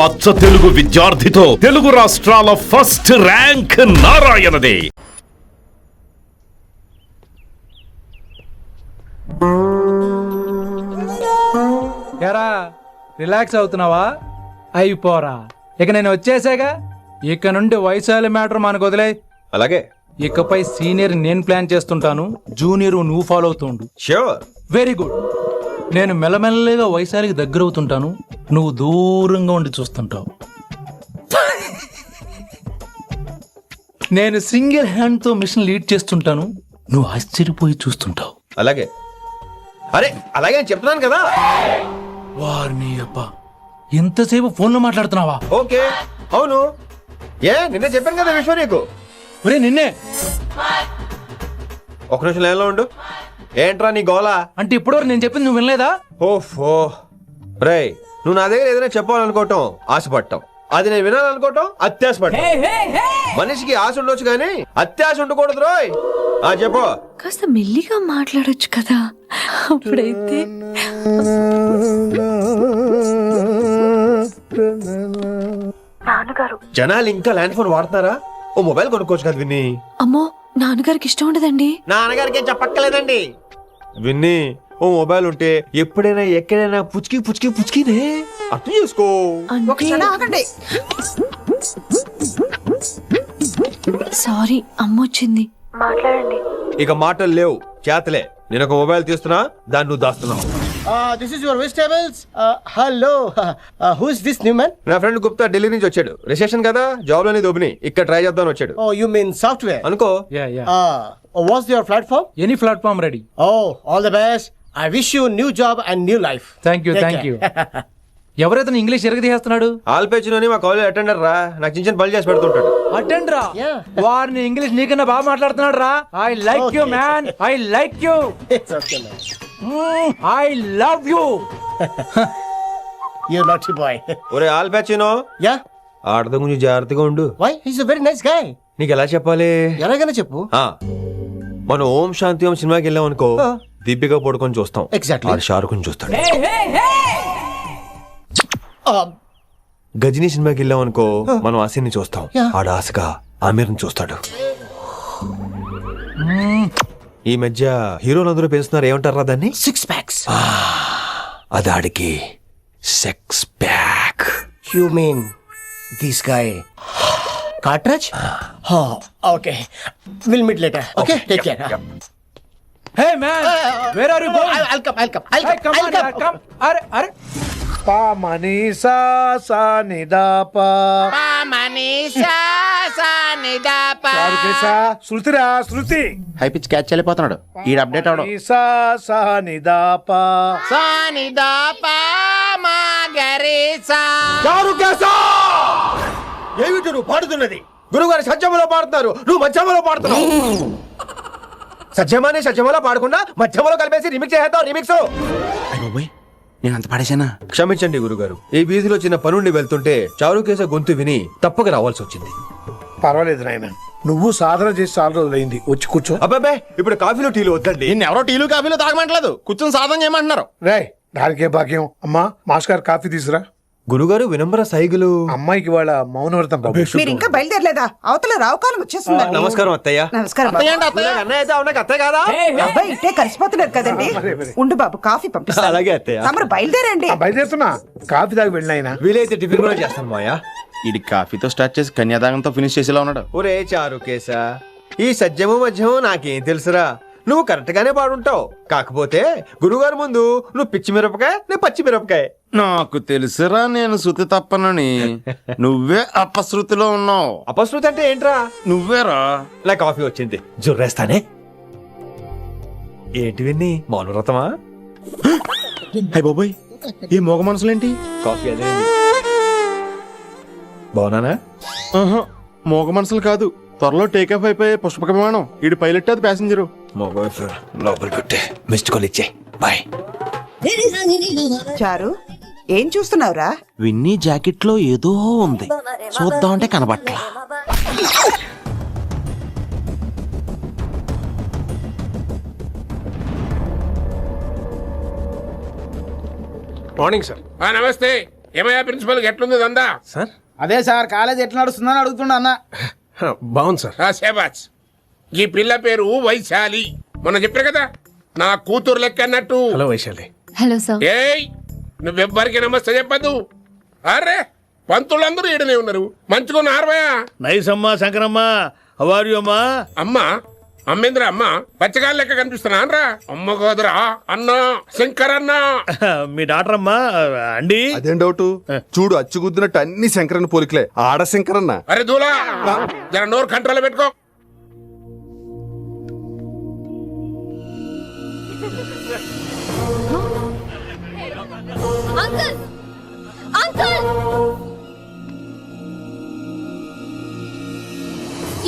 అచ్చ తెలుగు విద్యార్థితో తెలుగు రాష్ట్రాల first rank నారాయణదే. ఎరా రిలాక్స్ అవుతున్నావా? అయిపోరా, ఇక నేను వచ్చేసాగా. ఇక నుండి వైశాలి మ్యాటర్ మనకు వదిలే. అలాగే. ఇకపై సీనియర్ నేను ప్లాన్ చేస్తుంటాను, జూనియర్ నువ్వు ఫాలో అవుతుండు. ష్యూర్. Very good. నేను మెల్లమెల్లగా వైశాలికి దగ్గర అవుతుంటాను, నువ్వు దూరంగా ఉండి చూస్తుంటావు. నేను సింగిల్ హ్యాండ్ తో మిషన్ లీడ్ చేస్తుంటాను, నువ్వు ఆశ్చర్యపోయి చూస్తుంటావు. అలాగే. అరే అలాగే అని చెప్తున్నాను కదా. వారిని అప్ప, ఎంతసేపు ఫోన్లో మాట్లాడుతున్నావా? ఓకే అవును. నిన్నే చెప్పాను కదా విశ్వ నీకు. ఒరే నిన్నే. ఒక నిమిషం లైన్లో ఉండు. ఏంట్రా నీ గోలా? అంటే ఇప్పటివరకు నేను చెప్పింది నువ్వు వినలేదా? ఓఫో రేయ్, నువ్వు నా దగ్గర ఏదైనా చెప్పాలనుకోవటం ఆశపడటం, అది నేను వినాలనుకోవటం అత్యాశపడటం. మనిషికి ఆశ ఉండొచ్చు కానీ అత్యాశ ఉండకూడదు రోయ్. చెప్పు. కాస్త మెల్లిగా మాట్లాడొచ్చు కదా, అప్పుడైతే. నాన్నగారు, జనాలు ఇంకా ల్యాండ్ ఫోన్ వాడుతున్నారా? ఓ మొబైల్ కొనుక్కోవచ్చు కదా విన్ని. అమ్మో నాన్నగారికి ఇష్టం ఉండదండి. నాన్నగారికి ఏం చెప్పక్కర్లేదండి. విన్ని, ఓ మొబైల్ ఉంటే ఎప్పుడైనా ఎక్కడైనా పుచ్చుకి పుచ్చుకి పుచ్చుకినే అర్థం చేసుకో. సారీ, అమ్మ వచ్చింది. మాట్లాడండి. ఇక మాటలు లేవు, చేతలే. నేను ఒక మొబైల్ తీస్తున్నా, దాన్ని నువ్వు దాస్తున్నావు. This is your vegetables. Hello. Who is this new man? నా ఫ్రెండ్ గుప్తా ఢిల్లీ నుంచి వచ్చాడు. రిసెప్షన్ కదా, జాబ్ లోని దొబ్బిని ఇక్కడ ట్రై చేద్దామని వచ్చాడు. Oh, you mean software? అనుకో. What's your platform? Any platform ready. Oh, all the best. I wish you new job and new life. Thank you. ఎవరైతే ఇంగ్లీష్ ఎరగదీస్తున్నాడు? ఆల్పేచినోని మా కాలేజ్ అటెండర్ రా, నాకు చిన్న చిన్న పనులు చేసి పెడుతుంటాడు. అటెండరా? Yeah. వారిని ఇంగ్లీష్ నీకన్నా బాగా మాట్లాడుతున్నాడు రా. I like you man, I like you, It's okay, man. I love you. You naughty boy. ఒరే ఆల్పేచినో, Yeah? ఆడద గురించి జాగ్రత్తగా ఉండు. Why? He's a very nice guy. నీకు ఎలా చెప్పాలి? ఎలాగైనా చెప్పు. మనం ఓం శాంతి ఓం సినిమాకి వెళ్ళాం అనుకో, దీపిక పడుకొని చూస్తాం. Exactly. ఆడు షారుఖ్ చూస్తాడు. గజనీ సినిమాకి వెళ్ళాం అనుకో, మనం ఆసిని చూస్తాం. Yeah. ఆడు ఆశగా ఆమీర్ని చూస్తాడు. ఈ మధ్య హీరోలందరూ పెంచుతున్నారు, ఏమంటారా దాన్ని? 6 packs. అది ఆడికి sex pack. You mean this guy? Cartridge? Oh, okay. We'll meet later. Okay? Take care. Hey man, where are you going? I'll come. Hey, come on, yaar, come. అరే పా మనీసా సా నిదాపా శృతిరా శృతి హై పిచ్ క్యాచ్ వెళ్ళిపోతున్నాడు. ఈ update అవడం. మనీసా సా నిదాపా ఏమిటి నువ్వు పాడుతున్నది? గురుగారు సత్యములో పాడుతున్నారు, నువ్వు మధ్యమలో పాడుతున్నావు. సత్యమానే సత్యమలో పాడకుండా మధ్యమలో కలిపేసి రిమిక్స్ చేస్తావు. రిమిక్స్. నేను అంత పాడేశానా? క్షమించండి గురుగారు, ఈ వీధిలో చిన్న పనుండి వెళ్తుంటే చారుకేశ గొంతు విని తప్పక రావాల్సి వచ్చింది. పర్వాలేదు నాయన, నువ్వు సాధన చేసి చాలా రోజులైంది, వచ్చి కూర్చో. అబ్బాబే, ఇప్పుడు కాఫీలో టీలు వద్దండి. నిన్న ఎవరో టీలు కాఫీలు తాగమంటలేదు, కూర్చొని సాధన చేయమంటున్నారు. రే దానికే భాగ్యం. అమ్మా మాస్టర్ కాఫీ తీసురా. గురుగారు వినమ్ర సైగులు. అమ్మాయికి వాళ్ళ మౌనవ్రతం బాబు. మీరు ఇంకా బయలుదేరలేదా? అవతల రావుకాలం వచ్చేస్తుంది. నమస్కారం అత్తయ్య. నమస్కారం బాబు. అన్నయ్య అయితే అవునా అత్తయ్య కాదా? అబ్బాయి ఇట్టే కలిసిపోతున్నారు కదండి. ఉండు బాబు, కాఫీ పంపిస్తాను. అలాగే అత్తయ్య. తమరు బయలుదేరండి. బయలుదేరుతున్నా, కాఫీ తాగి వెళ్ళినాయన. వీలైతే టిఫిన్ కూడా చేస్తాను మాయా. ఇది కాఫీతో స్టార్ట్ చేసి కన్యాదానంతో ఫినిష్ చేసేలా ఉన్నాడు. ఒరే చారుకేశ, ఈ సత్యము మధ్యము నాకేం తెలుసురా. నువ్వు కరెక్ట్ గానే పాడుంటావు, కాకపోతే గురుగారు ముందు నువ్వు పిచ్చి మిరపకాయ, నేను పచ్చి మిరపకాయ. నాకు తెలుసురా నేను శృతి తప్పనని. నువ్వే అపశృతిలో ఉన్నావు. అపశృతి అంటే ఏంట్రా? నువ్వేరా. నా కాఫీ వచ్చింది, జుర్రేస్తానే. ఏంటి విన్ని, మౌనవ్రతమా? హై బాబోయ్, ఈ మోగ మనసులేంటి? కాఫీ అదే బాగున్నానా? మోగ మనసులు కాదు, త్వరలో టేకాఫ్ అయిపోయే పుష్పక విమానం. ఈడు పైలట్, అది ప్యాసింజరు. లోపల కొట్టే మిస్డ్ కాల్ ఇచ్చే. బాయ్. చారు, ఏం చూస్తున్నావురా? విన్నీ జాకెట్ లో ఏదో ఉంది, చూద్దామంటే కనబట్లా. Morning sir. నమస్తే. ఏమయ్యా ప్రిన్సిపల్ ఎట్లుంది దందా? సార్ అదే సార్ కాలేజ్ ఎట్లా నడుస్తుందని అడుగుతున్నా అన్న. బాగుంది సార్. శేబాజ్. ఈ పిల్ల పేరు వైశాలి. మొన్న చెప్పారు కదా నా కూతురు లెక్క అన్నట్టు. హలో వైశాలి. Hello sir. ఏయ్ నువ్వెవ్వరికి నమస్తే చెప్పద్దు. అరే పంతులందరూ ఈడనే ఉన్నారు. మంచుకున్న ఆర్వయా. నైస్ అమ్మా శంకరమ్మ. హౌ ఆర్ యు అమ్మా? అమ్మా అమ్మేంద్ర అమ్మ పచ్చగాళ్ళ లెక్క కనిపిస్తున్నా రా. అమ్మ కాదురా అన్న శంకర్ అన్న. మీ డాక్టర్ అమ్మా అండి. అదేం డౌట్? చూడు అచ్చుగుద్దినట్టు అన్ని శంకరన్న పోలికలే. ఆడ శంకరన్న. అరే దూలా జర నోరు కంట్రోల్ పెట్టుకో. అంకుల్ అంకుల్,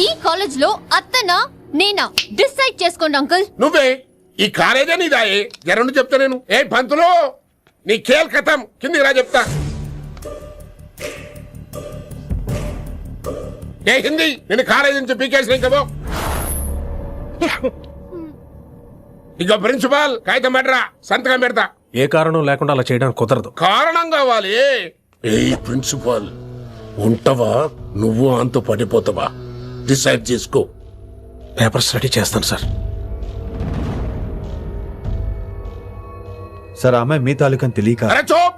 ఈ కాలేజ్ లో అత్తనా నేనా డిసైడ్ చేసుకోండి అంకుల్. నువ్వే ఈ కాలేజే నీదాయే. జరండు చెప్తా నేను. ఏ పంతులు నీ ఖేల్ కథం. కిందికి రా చెప్తా. ఏ హిందీ నేను కాలేజీ నుంచి పీకేసిన ఇంకబో. ఇక ప్రిన్సిపాల్ కాగితం పెట్టరా, సంతకం పెడతా. ఏ కారణం లేకుండా అలా చేయడానికి కుదరదు. కారణం కావాలి. ఏ ప్రిన్సిపాల్ ఉంటావా నువ్వు అంత పడిపోతావా? డిసైడ్ చేసుకో. పేపర్ స్టడీ చేస్తాను సార్. సార్ ఆమె మీ తాలూకని తెలియక. అరే చోప్.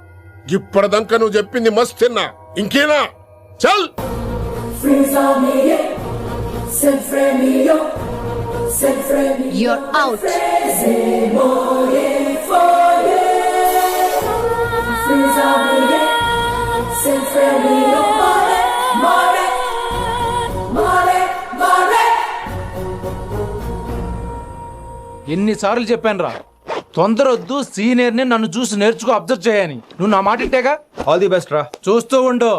ఇప్పటిదాకా నువ్వు చెప్పింది మస్త్ తిన్నా. ఇంకేనా? చల్. You're out. ఎన్నిసార్లు చెప్పాను రా, తొందర వద్దు, సీనియర్ ని నన్ను చూసి నేర్చుకో, అబ్జర్వ్ చేయని. నువ్వు నా మాట ఇంటేగా. ఆల్ ది బెస్ట్ రా. చూస్తూ ఉండు,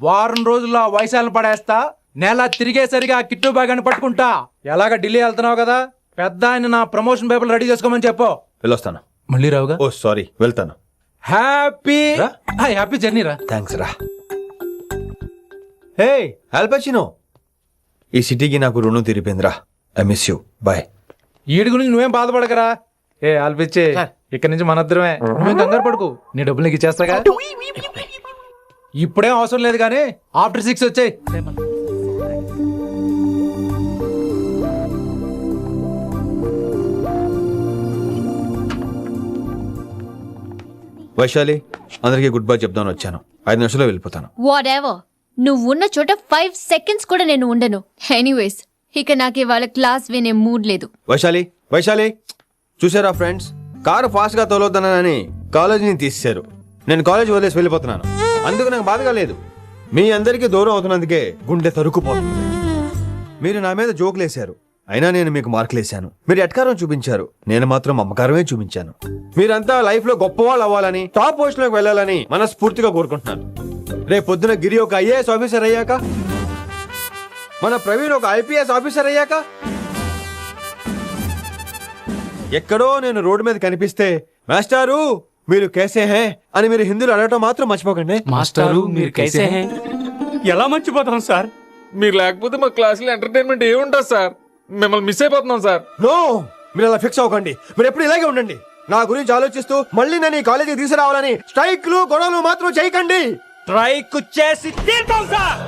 వారం రోజుల్లో ఆ వయసాలను పడేస్తా. నెల తిరిగేసరిగా ఆ కిట్టు బాగాని పట్టుకుంటా. ఎలాగ ఢిల్లీ వెళ్తున్నావు కదా, పెద్ద ఆయన నా ప్రమోషన్ పేపర్లు రెడీ చేసుకోమని చెప్పు. వెళ్ళొస్తాను. మళ్ళీ రావుగా. ఓ సారీ, వెళ్తాను. హ్యాపీ హ్యాపీ జర్నీ రా. థ్యాంక్స్ రా. హే ఆల్పచినో, ఈ సిటీకి నాకు రుణం తీరిపోయిందిరా. I miss you. బాయ్. ఈడి గురించి నువ్వేం బాధపడకరా. ఏ ఆల్పిచ్చే, ఇక్కడి నుంచి మనద్దరమే. నువ్వేం కంగారు పడుకు, నీ డబ్బులు నీకు ఇచ్చేస్తాగా. ఇప్పుడేం అవసరం లేదు కానీ ఆఫ్టర్ 6 వచ్చాయి. వైశాలి, అందరికీ గుడ్ బై చెప్దామని వచ్చాను. 5 నిమిషాల్లో వెళ్ళిపోతాను. వాట్ ఎవర్, నువ్వు ఉన్న చోట 5 సెకండ్స్ కూడా నేను ఉండను. ఎనీవేస్, ఇక నాకు ఇవాళ క్లాస్ వినే మూడ్ లేదు. వైశాలి, వైశాలి, చూసారా ఫ్రెండ్స్, కారు ఫాస్ట్ గా తోలొద్దనని కాలేజీని తీసేశారు. నేను కాలేజ్ వదిలేసి వెళ్ళిపోతున్నాను. అందుకు నాకు బాధగా లేదు. మీ అందరికీ దూరం అవుతున్నందుకే గుండె తరుక్కుపోతుంది. మీరు నా మీద జోకులేశారు, అయినా నేను మీకు మార్కులేశాను. మీరు ఎట్కారం చూపించారు, నేను మాత్రం అమ్మకారమే చూపించాను. మీరంతా లైఫ్ లో గొప్పవాళ్ళు అవ్వాలని, టాప్ పొజిషన్ లోకి వెళ్ళాలని మనస్ఫూర్తిగా కోరుకుంటున్నాను. రేపు పొద్దున గిరి ఒక ఐఏఎస్ ఆఫీసర్ అయ్యాక, మన ప్రవీణ్ ఒక ఐపీఎస్ ఆఫీసర్ అయ్యాక, ఎక్కడో నేను రోడ్డు మీద కనిపిస్తే మాస్టారు మీరు కేసే హే అని మీరు హిందీలో అడగటం మాత్రం మర్చిపోకండి. మాస్టారు మీరు కైసే హై? ఎలా మర్చిపోతాం సార్? మీరు లేకపోతే మా క్లాసులో ఎంటర్టైన్మెంట్ ఏముంటుంది సార్? మిమ్మల్ని మిస్ అయిపోతున్నాం సార్. నో, మీరు అలా ఫిక్స్ అవ్వకండి. మీరు ఎప్పుడు ఇలాగే ఉండండి. నా గురించి ఆలోచిస్తూ మళ్ళీ నేను ఈ కాలేజీకి తీసుకురావాలని స్ట్రైక్లు గొడవలు మాత్రం చేయకండి. స్ట్రైక్ చేసి తీరుతాం సార్.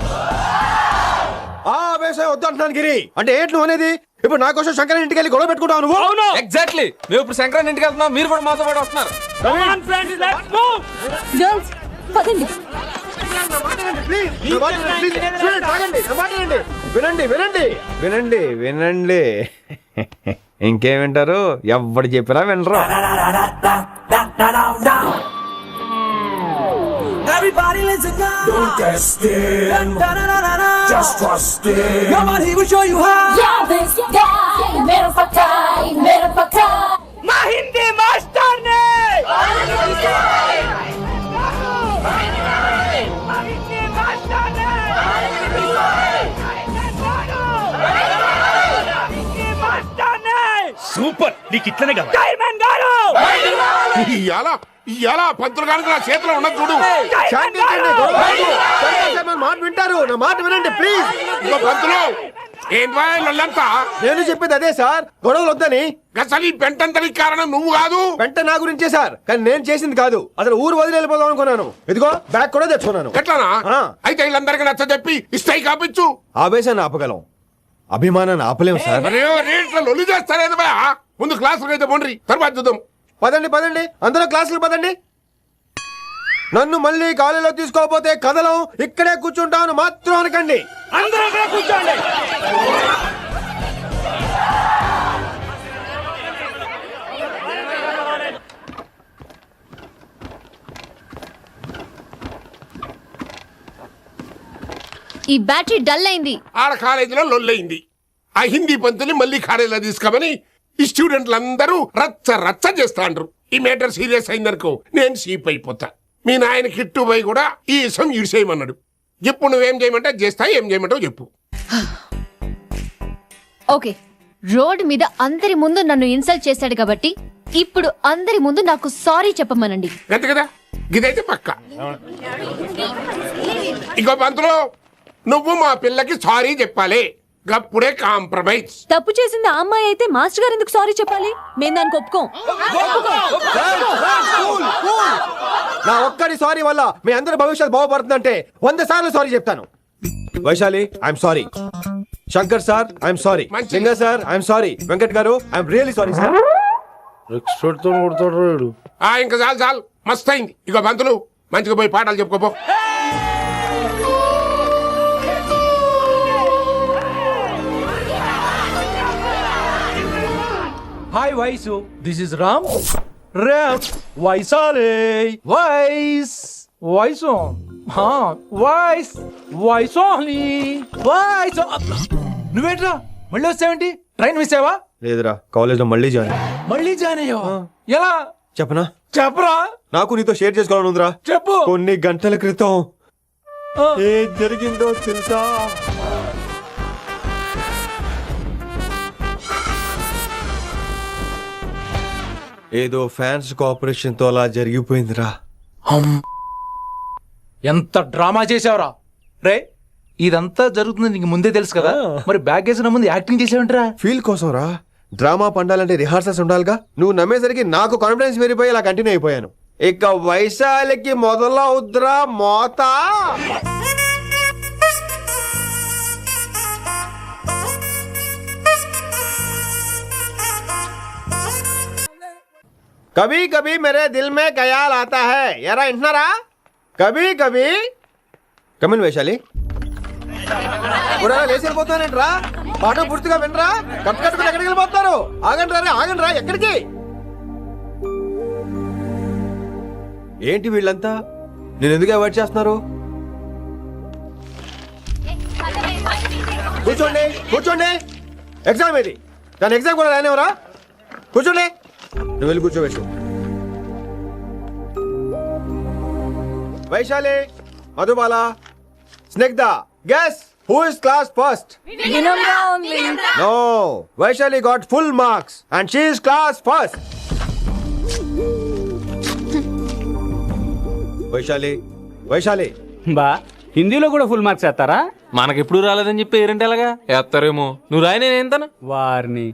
ఆ ఆవేశం వద్దు అంటున్నాను గిరి. అంటే ఏంటి నువ్వు అనేది? ఇప్పుడు నా కోసం శంకర్ ఇంటికి వెళ్ళి గొడవ పెట్టుకుంటావు నువ్వు? అవును, ఎగ్జాక్ట్లీ. మేము ఇప్పుడు శంకరన్ ఇంటికి వెళ్తున్నాం, మీరు కూడా మాతో పాటు వస్తున్నారు. గర్ల్స్ పదండి. వినండి వినండి వినండి వినండి. ఇంకేం వింటారు? ఎవడు చెప్పినా వినరు. Everybody listen now. Don't test it. Just trust it. Come on, he will show you how. మా హిందీ మాస్టర్ నే. సూపర్, నీకు ఇట్లనే కావాలి. చైర్మన్ గారు. ఇయాలా పంతులు గారికి నా చేతిలో ఉన్నది చూడు. శాంతించండి, గొడవ వద్దు. శంకర్ మాట వింటారు. నా మాట వినండి ప్లీజ్. ఇదిగో పంతులు, ఏంటంతా నేను చెప్పేది అదే సార్, గొడవలు వద్దని. అసలు ఈ పెంటంతనికి కారణం నువ్వు కాదు. వెంట నా గురించే సార్, కానీ నేను చేసింది కాదు. అసలు ఊరు వదిలి వెళ్ళిపోదాం అనుకున్నాను. ఇదిగో బ్యాగ్ కూడా తెచ్చుకున్నాను. ఎట్లానా? ఆ. అయితే వీళ్ళందరికీ నచ్చ చెప్పి ఇస్తాయి కాపించు. ఆవేశాన్ని ఆపగలం, అభిమానాన్ని ఆపలేం సార్. మరి రేట్లు లొల్లి చేస్తారేది బా. ముందు క్లాసులకు అయితే పోండి, తర్వాత చూద్దాం. పదండి పదండి, అందరూ క్లాసులు పదండి. నన్ను మళ్ళీ కాలేజీలో తీసుకోకపోతే కదలం, ఇక్కడే కూర్చుంటామని మాత్రం అనకండి. అందరూ ఇక్కడే కూర్చోండి. ఈ బ్యాటరీ డల్ అయింది. ఆడ కాలేజీలో లొల్లయింది. ఆ హిందీ పంతుని మళ్ళీ కాలేజీలో తీసుకోమని ఈ స్టూడెంట్లందరూ రచ్చ రచ్చ చేస్తాండ్రు. ఈ మేటర్ సీరియస్ అయిందనుకో నేను సీప్ అయిపోతా. మీ నాయన కిట్టుబాయి కూడా ఈ విషయం ఇడిసేయమన్నాడు. ఇప్పుడు నువ్వేం చేయమంటే చేస్తా, ఏం చేయమంటావు చెప్పు. ఓకే, రోడ్ మీద అందరి ముందు నన్ను ఇన్సల్ట్ చేశాడు కాబట్టి ఇప్పుడు అందరి ముందు నాకు సారీ చెప్పమనండి. అంతే కదా, ఇదైతే పక్క. ఇంకో పంతులు, నువ్వు మా పిల్లకి సారీ చెప్పాలి. గప్పుడే కాంప్రమైజ్. తప్పు చేసింది ఆ అమ్మాయి అయితే మాస్టర్ గారు ఎందుకు సారీ చెప్పాలి? మేము దానికి ఒప్పుకోం. నా ఒక్కడి సారీ వల్ల మీ అందరి భవిష్యత్తు బాగుపడుతుందంటే 100 సార్లు సారీ చెప్తాను. Vaishali, I'm sorry. Shankar sir, I'm sorry. లింగ సార్, ఐఎమ్ సారీ. వెంకట్ గారు, I'm really sorry sir. Expect తో కొడతాడు. ఇంకా చాలు చాలు, మస్త్ అయింది. ఇక పంతులు మంచిగా పోయి పాఠాలు చెప్పుకోపో. Hi Vaisu, this is Ram. Ram వైసాలే. వైస్ వైసు వాయిస్ వైసోని వాయిస్. నువ్వేంట్రా మళ్ళీ వచ్చావేంటి? ట్రైన్ మిస్ అయ్యావా? లేదురా, కాలేజ్ లో మళ్ళీ జాయిన్. మళ్ళీ జాయిన్ అయ్యావా? ఎలా చెప్పనా? చెప్పరా. నాకు నీతో షేర్ చేసుకోవాలని ఉందిరా. చెప్పు. కొన్ని గంటల క్రితం ఏం జరిగిందో తెలుసా? ఏదో ఫ్యాన్స్ కోఆపరేషన్ తో అలా జరిగిపోయిందిరా. ఎంత డ్రామా చేసావురా రే. ఇదంతా జరుగుతుంది నీకు ముందే తెలుసు కదా, మరి బ్యాగ్ వేసిన ముందు యాక్టింగ్ చేసావంటరా? ఫీల్ కోసం రా. డ్రామా పండాలంటే రిహార్సల్స్ ఉండాలిగా. నువ్వు నమ్మేసరికి నాకు కాన్ఫిడెన్స్ పెరిగిపోయి ఇలా కంటిన్యూ అయిపోయాను. ఇక వైశాలికి మొదలవుద్రా మోత. కభీ కభీ మేరే దిల్ మే ఖయాల్ ఆతా హై. ఎరా ఇంటున్నారా? కభీ కభీ. కమిన్ వైశాలి. లేచి వెళ్ళిపోతానంట్రా. పాఠం పూర్తిగా వినరా? కట్టుకుని ఎక్కడికి వెళ్ళిపోతారు? ఆగండి రా, ఆగండి రా. ఎక్కడికి? ఏంటి వీళ్ళంతా నేను ఎందుకు అవాయిడ్ చేస్తున్నారు? కూర్చోండి కూర్చోండి. ఎగ్జామ్ ఏది? దాని ఎగ్జామ్ కూడా రానివరా? కూర్చోండి. నువ్వు వెళ్ళి కూర్చోవేసు. Vaishali, Madhubala, Snigdha, guess who is class first? No, Vaishali got full marks and she is class first. Vaishali బా, హిందీలో కూడా ఫుల్ మార్క్స్ వేస్తారా? మనకెప్పుడు రాలేదని చెప్పి ఏరంటే ఎలాగా వేస్తారేమో. నువ్వు రాయి, నేను ఏంతను వారిని.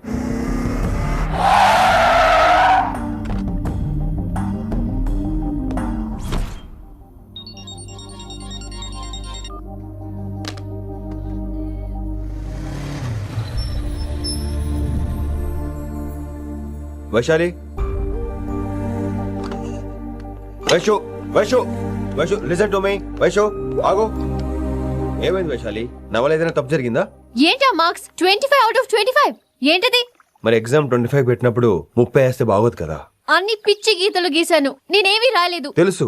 Vaishali, Vaishu listen to me. Vaishu ఆగో. ఏమైంది వైశాలి? నా వల్ల ఏదైనా తప్పు జరిగిందా? ఏంటా మార్క్స్? 25 out of 25 ఏంటది? మరి ఎగ్జామ్ 25 పెట్టినప్పుడు 30 వేస్తే బాగోదు కదా. అన్ని పిచ్చి గీతలు గీశాను, నేనేమీ రాలేదు. తెలుసు,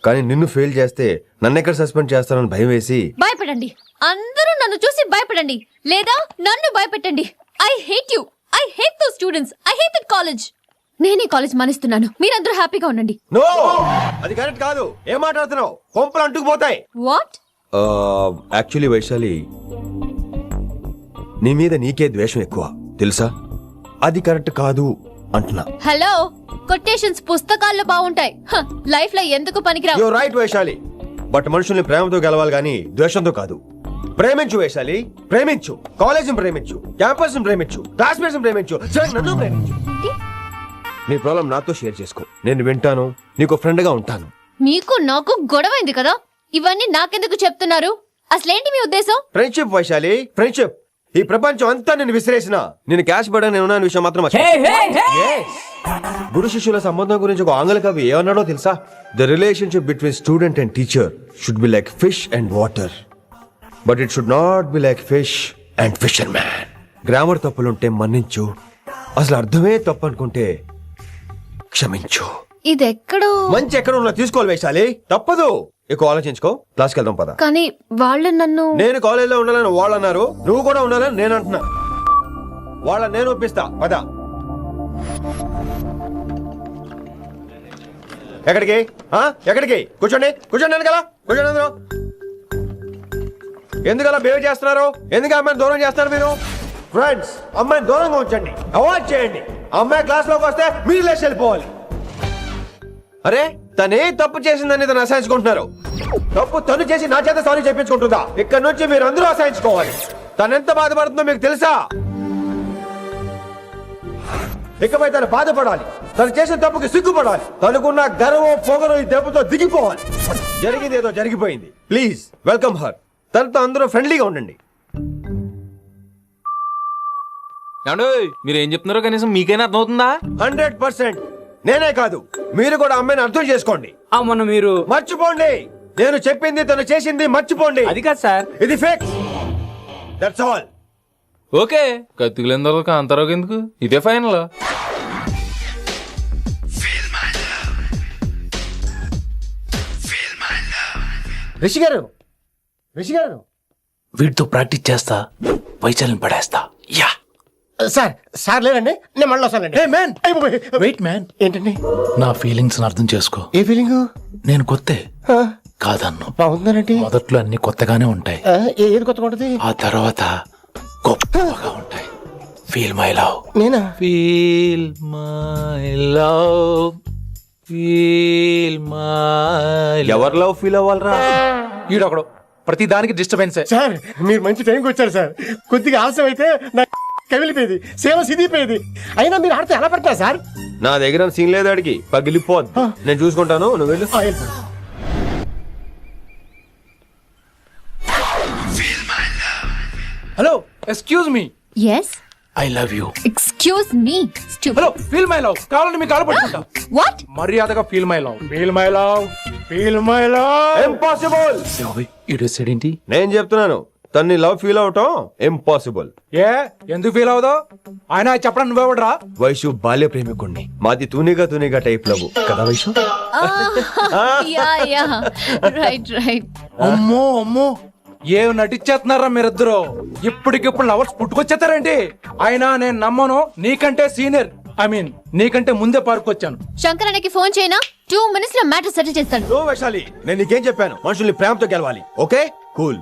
కానీ నిన్ను ఫెయిల్ చేస్తే నన్ను ఎక్కడ సస్పెండ్ చేస్తానని భయం వేసి. భయపడండి, అందరూ నన్ను చూసి భయపడండి, లేదా నన్ను భయపెట్టండి. I hate you. I hate those students. I hate that college. నేనే కాలేజ్ మానేస్తున్నాను. మీరందరూ హ్యాపీగా ఉండండి. నో, అది కరెక్ట్ కాదు. ఏం మాట్లాడుతున్నావు? కొంపలు అంటుకుపోతాయి. వాట్? యాక్చువల్లీ వైశాలి, నీ మీద నీకే ద్వేషం ఎక్కువ తెలుసా? అది కరెక్ట్ కాదు అంటున్నా. హలో, కొటేషన్స్ పుస్తకాల్లో బాగుంటాయి, లైఫ్ లో ఎందుకు పనికిరావు. యు రైట్ వైశాలి, బట్ మనుషుల్ని ప్రేమతో గెలవాలి గానీ ద్వేషంతో కాదు. ప్రేమించు వైశాలి, ప్రేమించు. కాలేజీని ప్రేమించు, క్యాంపస్ ప్రేమించు, క్లాస్మేట్స్ ప్రేమించు, చివరికి నన్ను ప్రేమించు. నీ ప్రాబ్లం నాతో షేర్ చేసుకో, నేను వింటాను, నీకు ఫ్రెండ్ గా ఉంటాను. మీకు నాకు గొడవైంది కదా, ఇవన్నీ నాకెందుకు చెప్తున్నారు? అసలేంటి మీ ఉద్దేశం? Friendship Vaishali, friendship. ఈ ప్రపంచం అంతా నేను విసిరేసిన నేను క్యాష్ పడా నేను ఉన్న విషయం మాత్రం Yes. గురు శిష్యుల సంబంధం గురించి ఒక ఆంగ్ల కవి ఏమన్నాడో తెలుసా? The relationship between student and teacher should be like fish and water, but it should not be like fish and fisherman. Grammar తప్పులుంటే మన్నించు, అసలు అర్థమే తప్పు అనుకుంటే క్షమించు. ఇది ఎక్కడో మంచి ఎక్కడ ఉన్నా తీసుకోవాలి వైశాలి, తప్పదు. ఎక్కువ ఆలోచించుకో, క్లాస్కి వెళ్దాం పద. కానీ వాళ్ళు నన్ను నేను కాలేజీలో ఉండాలని వాళ్ళు అన్నారు, నువ్వు కూడా ఉండాలని నేను అంటున్నా. వాళ్ళని నేను ఒప్పిస్తా, పద. ఎక్కడికి ఎక్కడికి? కూర్చోండి కూర్చోండి కదా, కూర్చోండి అందరూ. ఎందుకలా బిహేవ్ చేస్తున్నారు? ఎందుకు అమ్మాయిని దూరం చేస్తారు మీరు? ఫ్రెండ్స్, అమ్మాయిని దూరంగా ఉంచండి, అవాయిడ్ చేయండి. అమ్మాయి క్లాస్ లోకి వస్తే మీరు లేచి వెళ్ళిపోవాలి. అరే, తనే తప్పు చేసిందని తను అసహించుకుంటున్నారు. తప్పు తను చేసి నా చేత సారీ చెప్పించుకుంటుందా? ఇక్కడ నుంచి మీరు అందరూ అసహించుకోవాలి. తనెంత బాధపడుతుందో మీకు తెలుసా? ఇకపై తను బాధపడాలి, తను చేసిన తప్పుకి సిగ్గుపడాలి. తనకున్న గర్వం పొగరు ఈ దెబ్బతో దిగిపోవాలి. జరిగింది ఏదో జరిగిపోయింది. Please welcome her. తనతో అందరూ ఫ్రెండ్లీగా ఉండండి. మీరు ఏం చెప్తున్నారో కనీసం మీకైనా అర్థమవుతుందా? 100%. నేనే కాదు, మీరు కూడా అమ్మాయిని అర్థం చేసుకోండి. మొన్న మీరు మర్చిపోండి, నేను చెప్పింది తను చేసింది మర్చిపోండి. అది కాదు సార్, ఇది ఫేక్. That's all. ఓకే, కత్తిలేని తర్వాత కాంతారావు ఎందుకు? ఇదే ఫైనల్. రిషి గారు, రిషి గారు, వీటితో ప్రాక్టీస్ చేస్తా, వైశాలిని పడేస్తా. యా సార్ సార్ లేదండి, నేను మళ్ళీ వస్తానండి. వెయిట్ మ్యాన్, ఏంటండి? నా ఫీలింగ్స్ అర్థం చేసుకో. ఏ ఫీలింగ్? నేను కొత్తే కాదన్ను. బాగుందనండి. మొదట్లో అన్ని కొత్తగానే ఉంటాయి, ఏది కొత్తగా ఉంటది? ఆ తర్వాత గొప్పగా ఉంటాయి. Feel my love. నేనా? Feel my love, feel my. ఎవరి లవ్ ఫీల్ అవ్వాలరా? ఈడొకడు ప్రతి దానికి డిస్టర్బెన్స్. సార్ మీరు మంచి టైంకి వచ్చారు సార్. కొద్దిగా ఆలస్యం అయితే నా కమిలిపోయేది, సేవ సిదిపోయేది. అయినా మీరు ఆడితే ఎలా పడతారు సార్? నా దగ్గర సీన్ లేదు, అడిగి పగిలిపోద్దు. నేను చూసుకుంటాను, నువ్వు వెళ్ళు. Hello, excuse me. yes I love you. excuse me hello, feel my love కావాలని మీ కాలు పట్టుకుంటా. what మర్యాదగా feel my love, feel my love, feel my love. Impossible. ఇడేంటి? నేను చెప్తున్నాను, తన్ని లవ్ ఫీల్ అవటం ఇంపాసిబుల్. ఏ ఎందుకు ఫీల్ అవుదో? ఆయన చెప్పడం నువ్వెవడరా? వైషు బాల్య ప్రేమికుణ్ణి, మాది తూనిగా తూనిగా టైప్ లవ్ కదా వైషు? yeah right అమ్మో అమ్మో, ఏం నటించేస్తున్నారా మీరిద్దరు? ఇప్పటికిప్పుడు లవర్స్ పుట్టుకొచ్చేస్తారేంటి? అయినా నేను నమ్మను, నీకంటే సీనియర్, ఐ మీన్ నీకంటే ముందే పార్కొచ్చాను. శంకర్ అన్నకి ఫోన్ చేయనా? 2 minutes లో మ్యాటర్ సెటిల్ చేస్తాను. నో వైశాలి, నేను నీకేం చెప్పాను? మనుషుల్ని ప్రేమతో గెలవాలి. Okay cool.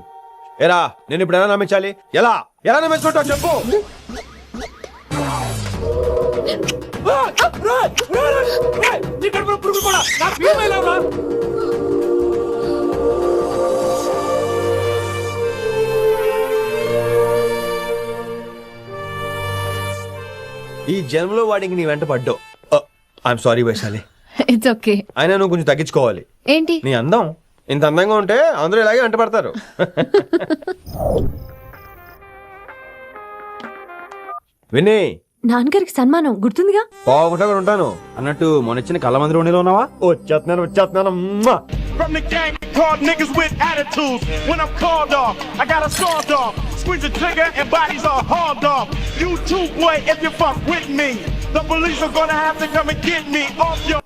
ఎరా, నేను ఇప్పుడు ఎలా నమ్మించాలి? ఎలా ఎలా నమ్మించుకుంటావు చెప్పు. ఈ జన్మలో వాడికి నీ వెంట పడ్డావు. I'm sorry Vaishali. It's okay. అయినా నువ్వు కొంచెం తగ్గించుకోవాలి. ఏంటి? నీ అందం ఇంత అందంగా ఉంటే అందరూ ఇలాగే వెంట పడతారు. విని, నాన్నగారికి సన్మానం గుర్తుందిగా? ఒకటి ఉంటాను అన్నట్టు మొన్న ఇచ్చిన కళ్ళ మంది రోణిలో ఉన్నావా? వచ్చేస్తున్నాను. From the gang called niggas with attitudes. When I'm called off, I got a sawed off. Squeeze the trigger and bodies are hauled off. You too, boy, if you fuck with me. The police are gonna have to come and get me off your.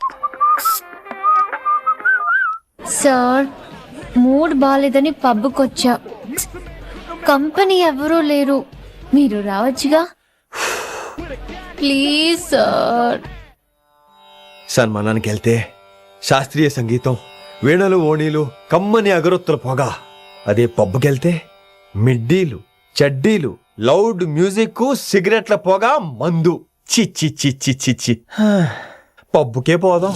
Sir, mood బాలేదని పబ్కొచ్చా. Company ఎవరూ లేరు, మీరు రావచ్చుగా. Please sir. సన్మానానికి వెళ్తే శాస్త్రీయ సంగీతం, వీణలు, ఓణీలు, కమ్మని అగరొత్తుల పొగ. అదే పబ్బుకెళ్తే మిడ్డీలు, చడ్డీలు, లౌడ్ మ్యూజిక్, సిగరెట్ల పొగ, మందు. చిచ్చి చిచ్చి చిచ్చి. పబ్బుకే పోదాం.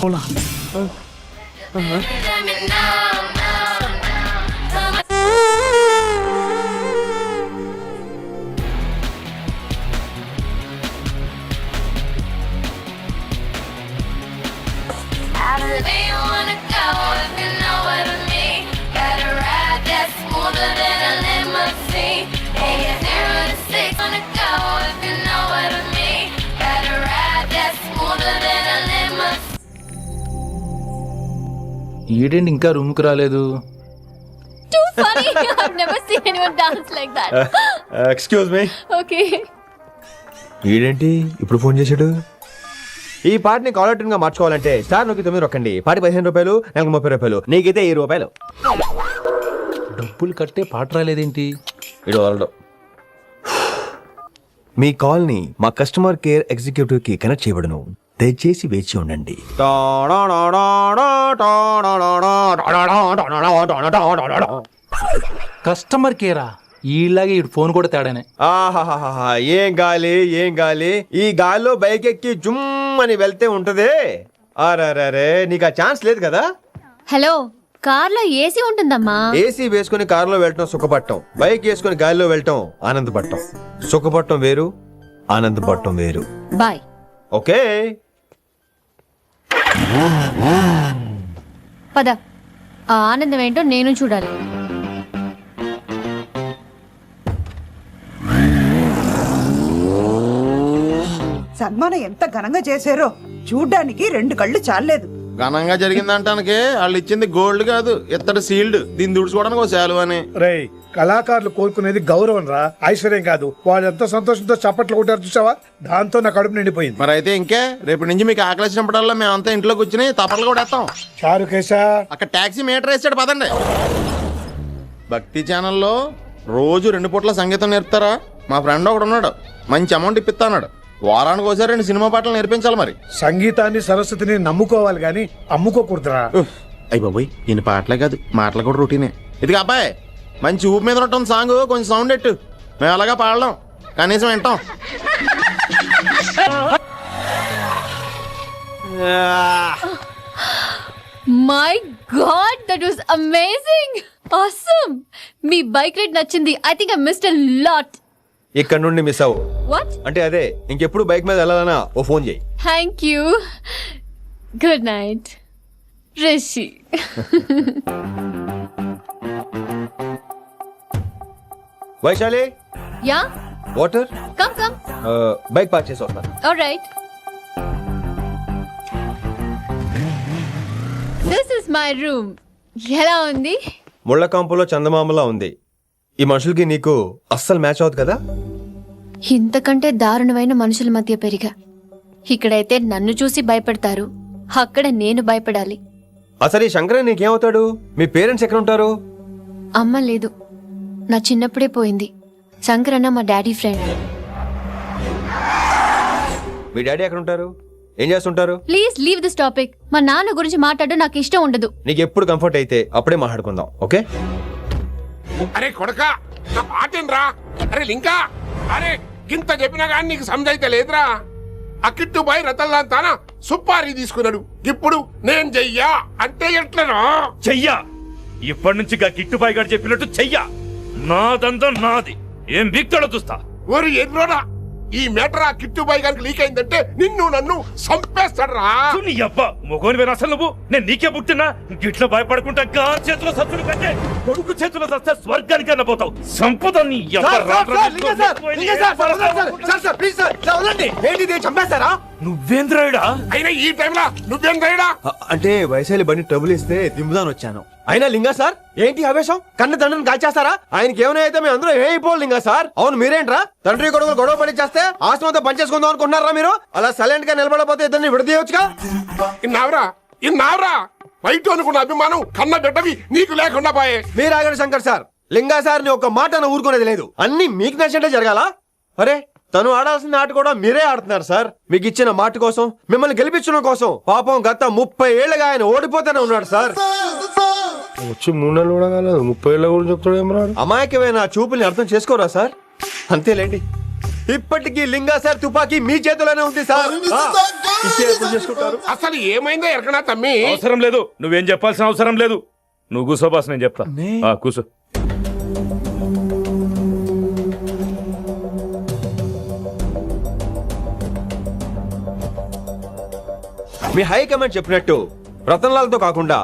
ఈడేంటి ఇంకా రూమ్ కి రాలేదు? Too funny. I've never seen anyone dance like that. Excuse me. Okay. ఈడేంటి ఇప్పుడు ఫోన్ చేశాడు? ఈ పాటని కాలర్ ట్యూన్ గా మార్చుకోవాలంటే స్టార్ నొక్కి 9 రొక్కండి. పాటి 15 రూపాయలు, నెలకు 30 రూపాయలు, నీకైతే 10 రూపాయలు. డబ్బులు కట్టే పాట రాలేదేంటి? ఇడు వదలడు. మీ కాల్ ని మా కస్టమర్ కేర్ ఎగ్జిక్యూటివ్ కి కనెక్ట్ చేయబడును. దయచేసి వేచి ఉండండి. కస్టమర్ కేరా? ఈలాగే ఇటు ఫోన్ కూడా తేడానే. ఆహాహాహా, ఏం గాలి ఏం గాలి. ఈ గాలిలో బైక్ ఎక్కి జుమ్ అని వెళ్తే ఉంటదే. అరే నీకు ఆ ఛాన్స్ లేదు కదా. హలో, కార్లో ఏసీ ఉంటుందమ్మా. ఏసీ వేసుకుని కారులో వెళ్ళటం సుఖపట్టం, బైక్ వేసుకుని గాలిలో వెళ్ళటం ఆనందపడటం. సుఖపట్టం వేరు, ఆనందపడటం వేరు. బాయ్. ఓకే పద, ఆ ఆనందం ఏంటో నేను చూడాలి. సన్మానం ఎంత ఘనంగా చేశారో చూడ్డానికి 2 కళ్ళు చాలలేదు. ఘనంగా జరిగిందంటానికి వాళ్ళు ఇచ్చింది గోల్డ్ కాదు, ఇత్తడి సీల్డ్. దీన్ని దుడుచుకోవడానికి ఒక శాలువ అని. రేయ్, కళాకారులు కోరుకునేది గౌరవం రా, ఐశ్వర్యం కాదు. వాళ్ళు ఎంత సంతోషంతో చప్పట్లు కొట్టారు చూసావా? దాంతో నా కడుపు నిండిపోయింది. మరి అయితే ఇంకే రేపటి నుంచి మీకు ఆకలి వచ్చినప్పుడల్లా మేమంతా ఇంట్లో కూర్చుని తప్పట్లు కూడా వేస్తాం. చారుకేశా, అక్కడ టాక్సీ మీటర్ వేసాడు, పదండి. భక్తి ఛానల్లో రోజు 2 పూట్ల సంగీతం నేర్పుతారా? మా ఫ్రెండ్ ఒకడు ఉన్నాడు, మంచి అమౌంట్ ఇప్పిస్తా అన్నాడు. వారానికి ఒకసారి 2 సినిమా పాటలు నేర్పించాలి. మరి సంగీతాన్ని సరస్వతిని నమ్ముకోవాలి గాని అమ్ముకోకూడదురా. అయ్యి బాబోయ్, ఈయన పాటలే కాదు మాటలు కూడా రొటీనే. ఇదిగా అబ్బాయి, మంచి ఊపు మీద ఉంటుంది సాంగ్, కొంచెం సౌండ్ ఎట్టు. మేము అలాగా పాడలేం, కనీసం వింటాం. My god, that was amazing. Awesome. మీ బైక్ రైడ్ నచ్చింది. I think I missed a lot. ఇక్కడ నుండి మిస్ అవ్వు. వాట్? అంటే అదే, ఇంకెప్పుడు బైక్ మీద వెళ్ళాలన్నా ఓ ఫోన్ చేయి. Thank you. Good night Rishi. Vaishali, yeah, water. Come come. Bike park చేసి వస్తాను. Alright. This is my room. ఎలా ఉంది? ముళ్ళ కాంపులో చందమామలా ఉంది. ఈ మనుషులకి నీకు అస్సలు మ్యాచ్ అవుతుంది కదా. ఇంతకంటే దారుణమైన మనుషుల మధ్య పెరిగా. ఇక్కడైతే నన్ను చూసి భయపడతారు, అక్కడ నేను భయపడాలి. అసలు ఈ శంకరయ్య నీకేమవుతాడు? మీ పేరెంట్స్ ఎక్కడ ఉంటారు? అమ్మ లేదు, నా చిన్నప్పుడే పోయింది. శంకరన్న మా డాడీ ఫ్రెండ్. మీ డాడీ ఎక్కడ ఉంటారు? ఏం చేస్తుంటారు? Please leave this topic. మా నాన్న గురించి మాట్లాడడం నాకు ఇష్టం ఉండదు. నీకు ఎప్పుడు కంఫర్ట్ అయితే అప్పుడే మాట్లాడుకుందాం, ఓకే? అరే కొడకా, నా పాటేనరా? అరే లింకా, అరే గింత చెప్పినా కానీ నీకు సమజైతే లేదురా. ఆ కిట్టు బాయ్ రతల్లాంతానా సుపారీ తీసుకున్నాడు. ఇప్పుడు నేను చెయ్యా అంటే ఎట్లనో చెయ్యా. ఇప్పటి నుంచి కిట్టుబాయ్ గారు చెప్పినట్టు చెయ్యా. నాదంతా నాది. ఏం బిక్తాడో చూస్తా. ఓరి ఎర్రోడా, ఈ మేటర్ ఆ కిట్టు బాయ్ గారికి లీక్ అయిందంటే నిన్ను నన్ను సంపేస్తాడరా. నీ అబ్బా మొగోని వేరు అసలు నువ్వు. నేను నీకే పుట్టినా గిట్ల భయపడుకుంటా గారి చేతిలో సత్తులు కంటే కొడుకు చేతిలో సస్తే స్వర్గానికి అన్న పోతావు. సంపద నీ నువ్వేంద్రాయుడా? అయినా ఈ టైంలో నువ్వేంద్రాయుడా? అంటే వైశాలి బండి ట్రబుల్ ఇస్తే దింపుదాని వచ్చాను. అయినా లింగా సార్, ఏంటి ఆవేశం? కన్న తండ్రిని కాల్చేస్తారా? ఆయనకి ఏమైనా అయితే మేము అందరూ ఏమైపోవాలి లింగా సార్. అవును మీరేంట్రా, తండ్రి కొడుకులు గొడవ పడి చేస్తే ఆశ్రమంతో పనిచేసుకుందాం అనుకుంటున్నారా మీరు? అలా సైలెంట్ గా నిలబడపోతే ఇద్దరిని విడదీయొచ్చుగా. ఇన్నావురా బయట అనుకున్న అభిమానం కన్న బిడ్డవి నీకు లేకుండా పోయే. మీరు ఆగండి శంకర్ సార్. లింగా సార్ ని ఒక మాట ఊరుకునేది లేదు. అన్ని మీకు నచ్చినట్టే జరగాల. అరే తను ఆడాల్సిన ఆట కూడా మీరే ఆడుతున్నారు సార్. మీకు ఇచ్చిన మాట కోసం, మిమ్మల్ని గెలిపించడం కోసం పాపం గత 30 ఏళ్లుగా ఆయన ఓడిపోతూనే ఉన్నాడు సార్. వచ్చి 3 నెలలు కూడా కాలేదు, 30 ఏళ్ళ కూడా చెప్తాడు. ఏమరా అమాయకమైన చూపుల్ని అర్థం చేసుకోరా సార్? అంతేలేండి. ఇప్పటికీ లింగా సార్ తుపాకీ మీ చేతిలోనే ఉంది సార్. అసలు ఏమైందో ఎరకనా తమ్మి? అవసరం లేదు, నువ్వేం చెప్పాల్సిన అవసరం లేదు. నువ్వు కూసో బాస్, నేను చెప్తా. కూసో. మీ హైకమాండ్ చెప్పినట్టు రతన్లాల్తో కాకుండా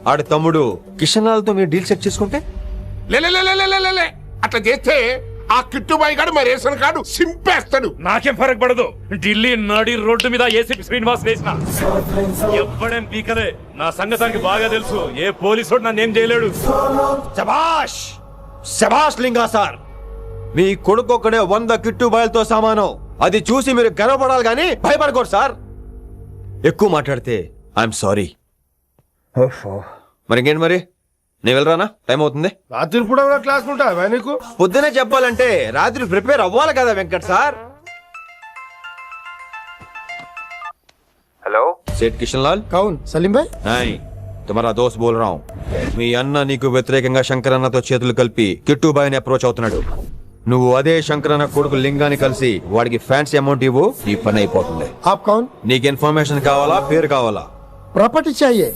ఆడి తమ్ముడు కిషన్ లాల్తో మీరు డీల్ సెట్ చేసుకుంటే? లే అట్లా చేస్తే ఆ కిట్టుబాయి గారు మా రేషన్ కార్డు సింపేస్తాడు. నాకేం ఫరక్ పడదు. ఢిల్లీ నడి రోడ్డు మీద ఏసీపీ శ్రీనివాస్ వేసిన ఎవ్వడేం పీకలే. నా సంగతానికి బాగా తెలుసు. ఏ పోలీసు నన్ను ఏం చేయలేడు. శభాష్ శభాష్ లింగా సార్, మీ కొడుకు ఒక్కడే 100 కిట్టుబాయలతో సమానం. అది చూసి మీరు గర్వపడాలి కానీ భయపడకూడదు సార్. ఎక్కువ మాట్లాడితే ఐఎమ్ సారీ. మరి ఇంకేంటి మరి, నేను వెళ్ళరానా? టైం అవుతుంది. రాత్రి కూడా క్లాస్ ఉంటావా నీకు? పొద్దునే చెప్పాలంటే రాత్రి ప్రిపేర్ అవ్వాలి కదా వెంకట్ సార్. हेलो सेठ किशन लाल. कौन? सलीम भाई. नहीं, तुम्हारा दोस्त बोल रहा हूँ. మీ అన్న నీకు వ్యతిరేకంగా శంకరన్నతో చేతులు కలిపి కిట్టుబాయిని అప్రోచ్ అవుతున్నాడు. నువ్వు అదే శంకరన్న కొడుకు లింగాన్ని కలిసి వాడికి ఫ్యాన్సీ అమౌంట్ ఇవ్వు, ఈ పని అయిపోతుంది. आप कौन? నీకు ఇన్ఫర్మేషన్ కావాలా, పేరు కావాలా? प्रॉपर्टी चाहिए.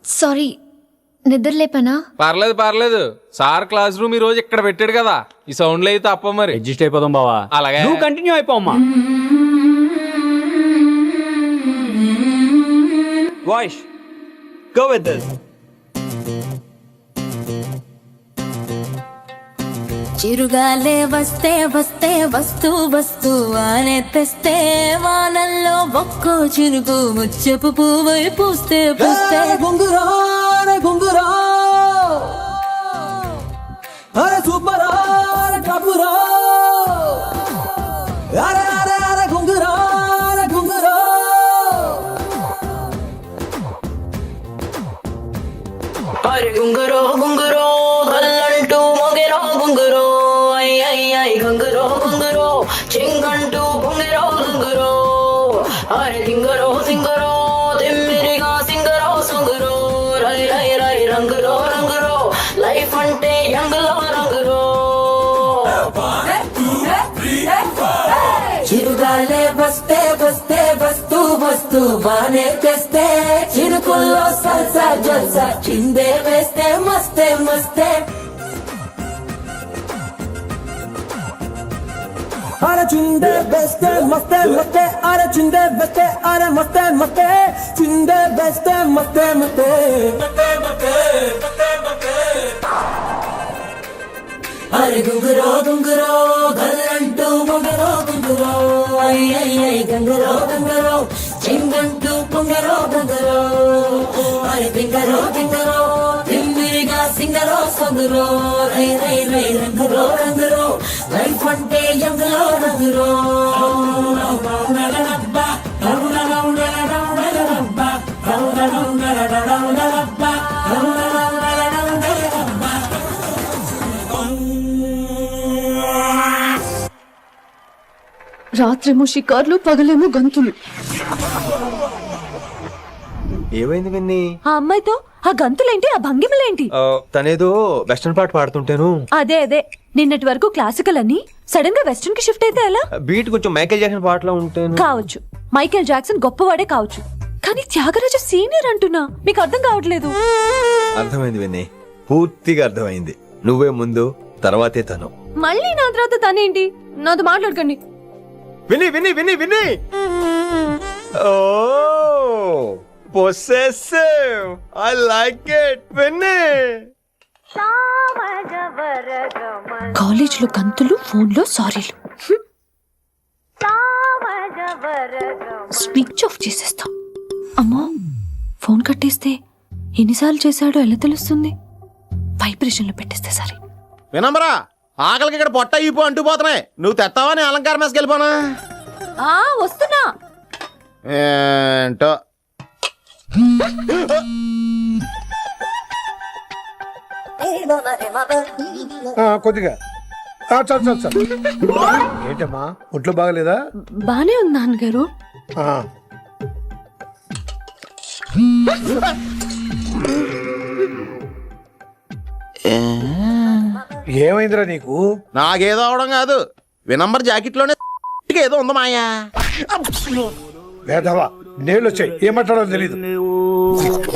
సారీ, నిద్ర లేపనా? పర్లేదు పర్లేదు. సార్ క్లాస్ రూమ్ ఈ రోజు ఇక్కడ పెట్టాడు కదా, ఈ సౌండ్లు అయితే తప్ప మరి అడ్జస్ట్ అయిపోదాం బావా. అలాగే నువ్వు కంటిన్యూ అయిపోమ్మా. Voice go with this. చిరుగాలే వస్తే వస్తే వస్తూ వస్తూ వానే తెస్తే వానల్లో ఒక్కో చిరుగు ముచ్చపు పువ్వై పూస్తే పూస్తే గుంగురా గుంగురా అరే సూపర్ అరే కపురా అరే అరే అరే గుంగురా గుంగురా అరే గుంగురో గుంగురో గల్లంటూ మొగెరో గుంగురో ఐ ఐ ఐ గుంగురో గుంగురో చింగంటూ గుంగురో గుంగురో అరే సింగరో సింగరో తిమ్మిరిగా సింగరో సుంగురో రై రై రై రంగురో రంగురో లైఫ్ అంటే యంగులో రంగురో చిరుగాలే వస్తే వస్తే వస్తూ వస్తూ బానే తెస్తే చిరుకుల్లో సల్సా జల్సా చిందే వేస్తే మస్తే మస్తే అరే చిందే బెస్తే మస్తే మస్తే అరే చిందే బెస్తే అరే మస్తే మస్తే చిందే బెస్తే మస్తే మస్తే అరే గుంగురో గుంగురో గల్లంటూ మొగరో గుంగురో ఐ ఐ ఐ గంగరో గంగరో చింగంటూ పొంగరో గంగరో అరే పింగరో పింగరో తిమ్మిరిగా సింగరో సొంగురో రై రై రై రంగురో రంగురో లైఫ్ అంటే యంగులో రంగురో రాత్రేమో షికార్లు పగలేమో గంతులు. ఏమైంది విన్ని? ఆ అమ్మాయితో ఆ గంతులేంటి, ఆ భంగిమలేంటి? తనేదో వెస్టర్న్ పాట పాడుతుంటేను. అదే అదే, నిన్నటి వరకు క్లాసికల్ అని సడన్ గా వెస్టర్న్ కి షిఫ్ట్ అయితే ఎలా? బీట్ కొంచెం మైకేల్ జాక్సన్ పాటలో ఉంటాను. కావచ్చు, మైకేల్ జాక్సన్ గొప్పవాడే కావచ్చు, కానీ త్యాగరాజ సీనియర్ అంటున్నా. మీకు అర్థం కావట్లేదు. అర్థమైంది విన్ని, పూర్తిగా అర్థమైంది. నువ్వే ముందు, తర్వాతే తను. మళ్ళీ నా తర్వాత తనేంటి? నాతో మాట్లాడకండి. విని విని విని విని ఓ పొసెసివ్, ఐ లైక్ ఇట్ విని. కాలేజ్ లో గంతులు, ఫోన్ లో సారీలు. స్విచ్ ఆఫ్ చేసేస్తాం. అమ్మో, ఫోన్ కట్టేస్తే ఎన్నిసార్లు చేశాడో ఎలా తెలుస్తుంది? వైబ్రేషన్ లో పెట్టేస్తే సరే. వినమ్రా, ఆకలికి ఇక్కడ పొట్ట అయిపో అంటూపోతున్నాయి. నువ్వు తెస్తావా నేను అలంకారం వేసుకెళ్ళిపోనా? వస్తున్నా. ఏంటో కొద్దిగా చాలు చాలు చాలు. ఏంటమ్మా, ఒంట్లో బాగలేదా? బానే ఉంది నాన్నగారు. ఏమైందిరా నీకు? నాకేదో అవడం కాదు, వినంబర్ జాకెట్ లోనే ఏదో ఉంది మాయా. వేదవా, నేళ్ళు వచ్చాయి, ఏమంటాడో తెలీదు.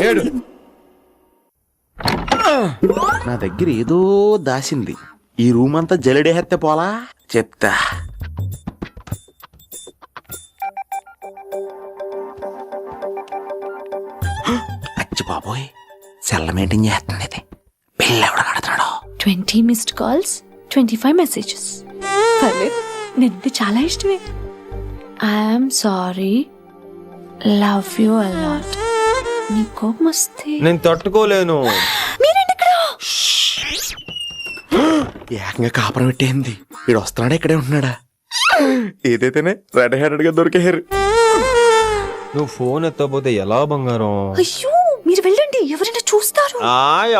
ఏడు నా దగ్గర ఏదో దాసింది. ఈ రూమ్ అంతా జలిడేహెత్తే పోలా చెప్తా. బాబోయ్ సెల్ల మెయింటైన్ చేస్తుంది ఇది. బిల్లు ఎవడ కడతాడో? 20 మిస్డ్ కాల్స్, 25 మెసేజెస్. పర్లేదు, నిన్నంటే చాలా ఇష్టమే. I'm sorry, love you a lot. నీ కోపం వస్తే నేను తట్టుకోలేను. మీరేంటి ఇక్కడ? ఏకంగా కాపురం పెట్టేంది. వీడు వస్తున్నాడా ఇక్కడే ఉంటున్నాడా? ఏదైతేనే రెడ్ హ్యాండెడ్ గా దొరికే హెయిర్. నువ్వు ఫోన్ ఎత్తపోతే ఎలా బంగారం? అయ్యో, మీరు వెళ్ళండి, ఎవరైనా చూస్తారు.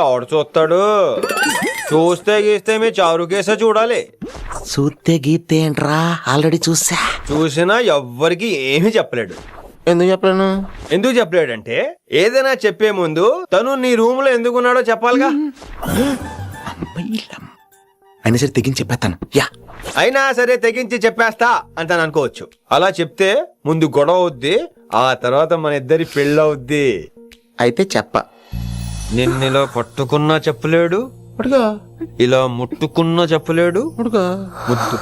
ఎవడు చూస్తాడు? చూస్తే గీస్తే మీ చారు కేసే చూడాలి. చూస్తే గీతే ఏంట్రా, ఆల్రెడీ చూసినా ఎవ్వరికి ఏమీ చెప్పలేడు. ఎందుకు చెప్పలేను? ఎందుకు చెప్పలేడంటే ఏదైనా చెప్పే ముందు తను నీ రూమ్ లో ఎందుకున్నాడో చెప్పాలిగా. అయినా సరే తెగించి చెప్పేస్తాను. అయినా సరే తెగించి చెప్పేస్తా అంటాను అనుకోవచ్చు. అలా చెప్తే ముందు గొడవ అవుద్ది, ఆ తర్వాత మన ఇద్దరి పెళ్ళవుద్ది. అయితే చెప్ప. నిన్నిలా పట్టుకున్నా చెప్పలేడు, ఇలా ముట్టుకున్నా చెప్పలేడు, ముద్దు